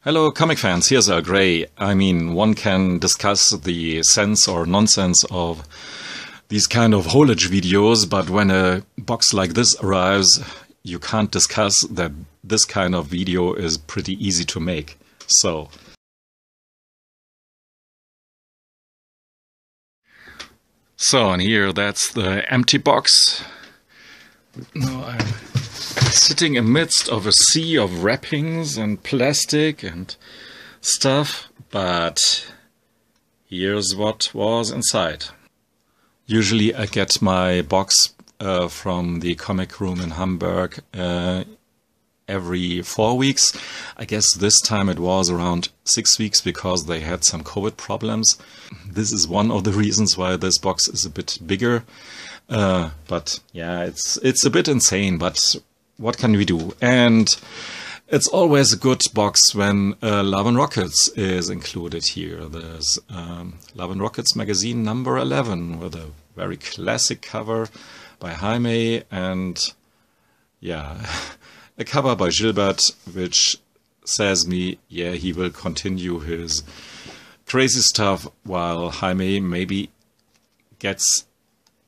Hello comic fans, here's Earl Grey. I mean, one can discuss the sense or nonsense of these kind of haulage videos, but when a box like this arrives, you can't discuss that this kind of video is pretty easy to make. So and here, that's the empty box. Now I'm sitting amidst of a sea of wrappings and plastic and stuff, but here's what was inside. Usually I get my box from the comic room in Hamburg every 4 weeks. I guess this time it was around 6 weeks because they had some COVID problems. This is one of the reasons why this box is a bit bigger. But yeah, it's a bit insane, but what can we do? And it's always a good box when Love and Rockets is included here. There's Love and Rockets magazine number 11 with a very classic cover by Jaime and yeah, a cover by Gilbert, which says me, yeah, he will continue his crazy stuff while Jaime maybe gets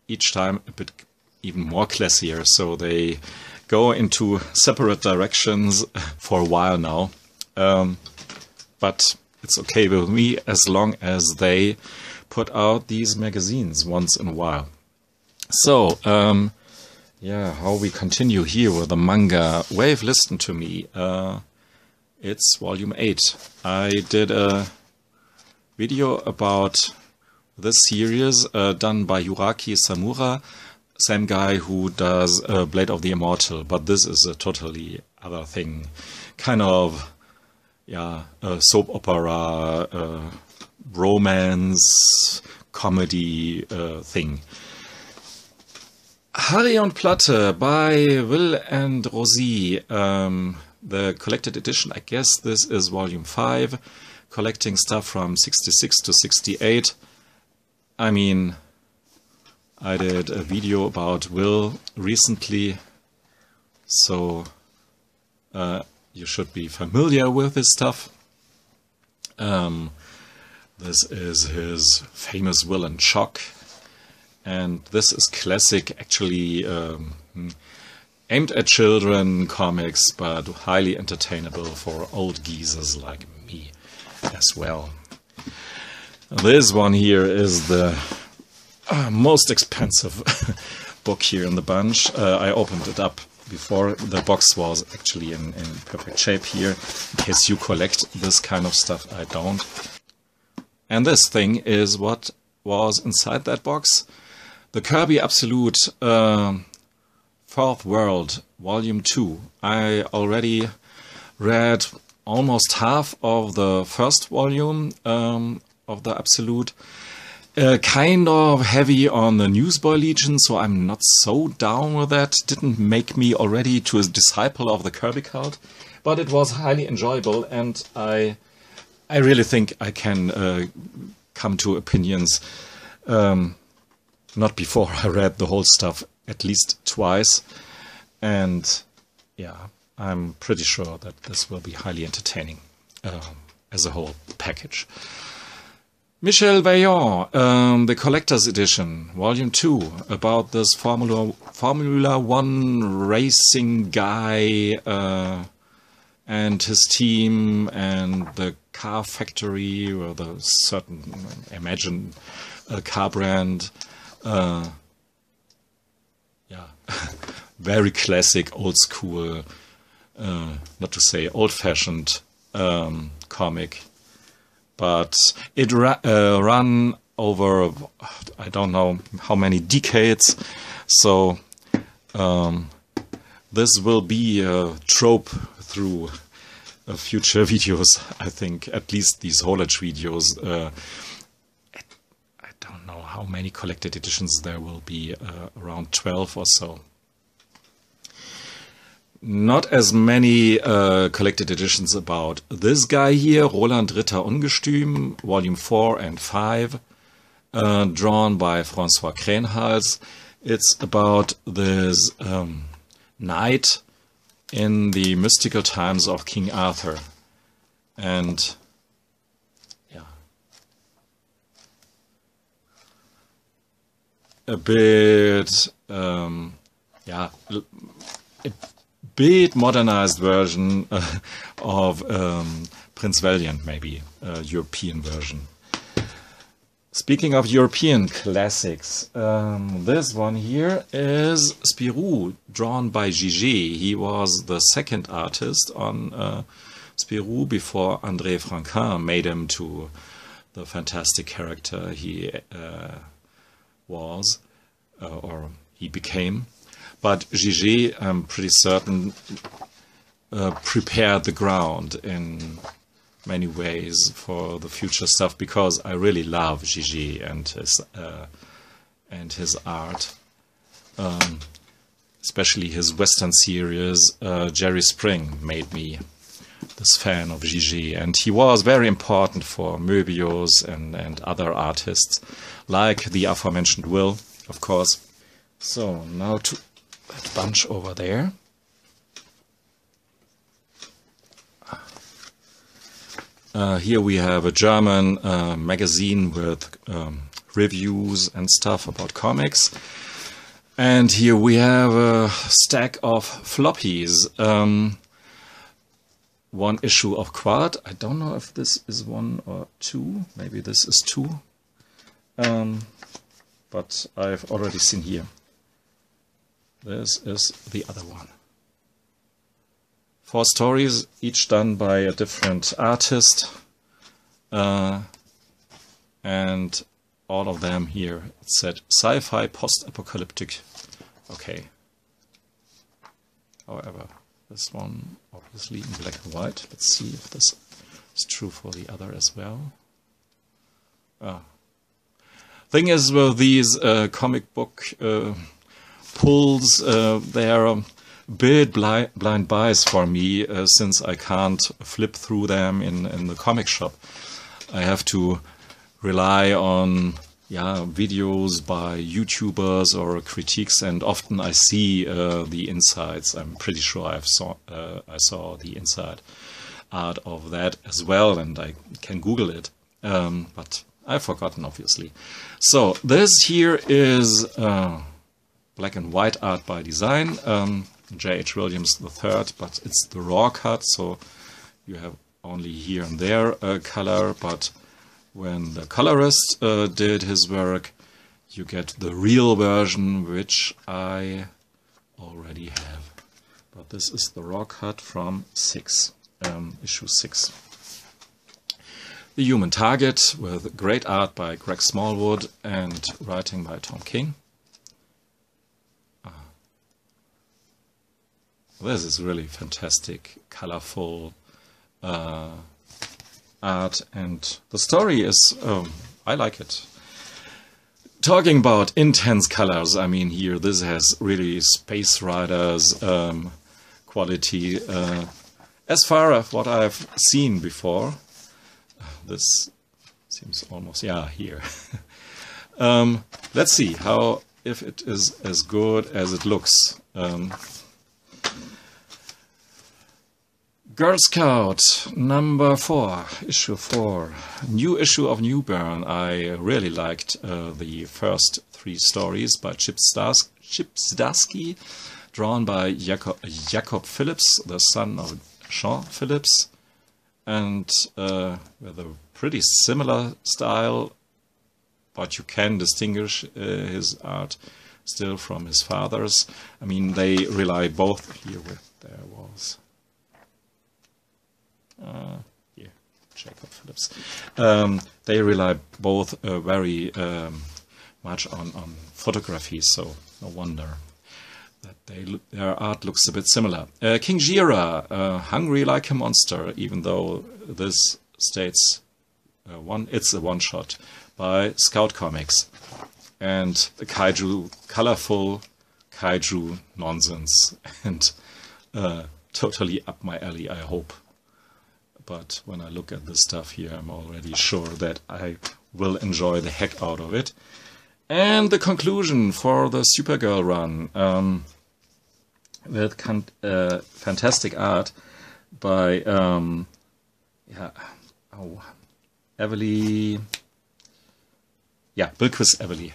each time a bit even more classier. So they go into separate directions for a while now. But it's okay with me as long as they put out these magazines once in a while. So, yeah, how we continue here with the manga Wave Listen to Me. It's volume 8. I did a video about this series done by Yuraki Samura, same guy who does Blade of the Immortal, but this is a totally other thing. Kind of, yeah, a soap opera, romance, comedy thing. Harry und Platte by Will and Rosie. The collected edition, I guess this is volume 5, collecting stuff from 66 to 68. I mean, I did a video about Will recently, so you should be familiar with this stuff. This is his famous Will and Shock, and this is classic, actually aimed at children comics, but highly entertainable for old geezers like me as well. This one here is the most expensive book here in the bunch. I opened it up before the box was actually in perfect shape here, in case you collect this kind of stuff. I don't. And this thing is what was inside that box. The Kirby Absolute Fourth World, Volume 2. I already read almost half of the first volume of the Absolute. Kind of heavy on the Newsboy Legion, so I'm not so down with that. Didn't make me already to a disciple of the Kirby cult, but it was highly enjoyable, and I really think I can come to opinions not before I read the whole stuff at least twice, and yeah, I'm pretty sure that this will be highly entertaining as a whole package. Michel Vaillant, the Collector's Edition, Volume 2, about this Formula One racing guy and his team and the car factory or the certain, imagine, car brand. Yeah, very classic, old school, not to say old-fashioned comic. But it ran over, I don't know how many decades, so this will be a trope through future videos, I think, at least these haulage videos. I don't know how many collected editions there will be, around 12 or so. Not as many collected editions about this guy here, Roland Ritter Ungestüm, Volume 4 and 5, drawn by François Krenhals. It's about this knight in the mystical times of King Arthur. And yeah, a bit yeah, a bit modernized version of Prince Valiant, maybe a European version. Speaking of European classics, this one here is Spirou, drawn by Gigi. He was the second artist on Spirou before André Franquin made him to the fantastic character he was, or he became. But Gigi, I'm pretty certain, prepared the ground in many ways for the future stuff, because I really love Gigi and his art, especially his Western series. Jerry Spring made me this fan of Gigi, and he was very important for Möbius and other artists, like the aforementioned Will, of course. So now to that bunch over there. Here we have a German magazine with reviews and stuff about comics. And here we have a stack of floppies. One issue of Quad. I don't know if this is 1 or 2. Maybe this is 2. But I've already seen here. This is the other one. 4 stories, each done by a different artist, and all of them here, it said sci-fi post-apocalyptic. Okay. However, this one obviously in black and white. Let's see if this is true for the other as well. Thing is, with these comic book pulls, they are bit blind buys for me, since I can't flip through them in the comic shop. I have to rely on videos by YouTubers or critiques, and often I see the insides. I'm pretty sure I saw the inside art of that as well, and I can Google it, but I've forgotten, obviously. So this here is black and white art by design. J.H. Williams III, but it's the raw cut, so you have only here and there a color, but when the colorist did his work, you get the real version, which I already have. But this is the raw cut from issue 6. The Human Target, with great art by Greg Smallwood and writing by Tom King. This is really fantastic, colorful art, and the story is, I like it. Talking about intense colors, I mean, here this has really Space Riders quality, as far as what I've seen before. This seems almost, here. Let's see if it is as good as it looks. Girl Scout number 4, issue 4, new issue of New Bern. I really liked the first 3 stories by Chip Zdarsky, drawn by Jacob Phillips, the son of Jean Phillips, and with a pretty similar style, but you can distinguish his art still from his father's. I mean, they rely both here with there was. Jacob Phillips. They rely both very much on photography, so no wonder that their art looks a bit similar. King Gira, hungry like a monster, even though this states it's a one-shot by Scout Comics, and the kaiju, colorful kaiju nonsense, and totally up my alley, I hope. But when I look at this stuff here, I'm already sure that I will enjoy the heck out of it. And the conclusion for the Supergirl run, with fantastic art by yeah, oh, Everly. Yeah, Bilquis Everly.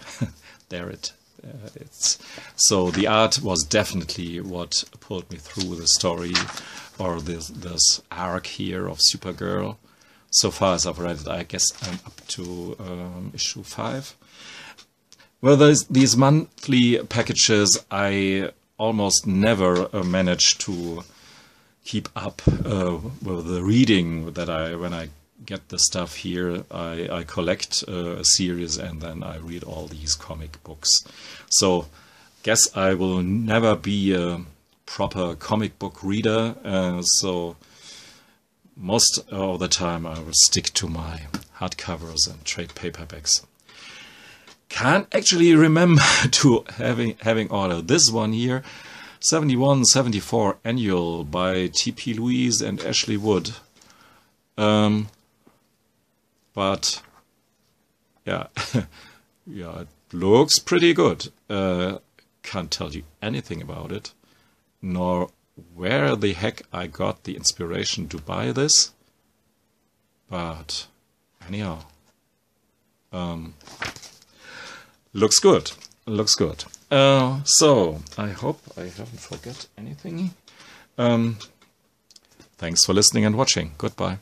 There it's. So the art was definitely what pulled me through the story, or this arc here of Supergirl. So far as I've read it, I guess I'm up to issue 5. Well, these monthly packages, I almost never manage to keep up with the reading that when I get the stuff here, I collect a series and then I read all these comic books. So, guess I will never be a proper comic book reader. So, most of the time I will stick to my hardcovers and trade paperbacks. Can't actually remember to having ordered this one here, 71-74 annual by T.P. Louise and Ashley Wood. But yeah, yeah, it looks pretty good. Can't tell you anything about it, nor where the heck I got the inspiration to buy this. But anyhow, looks good. Looks good. So I hope I haven't forgot anything. Thanks for listening and watching. Goodbye.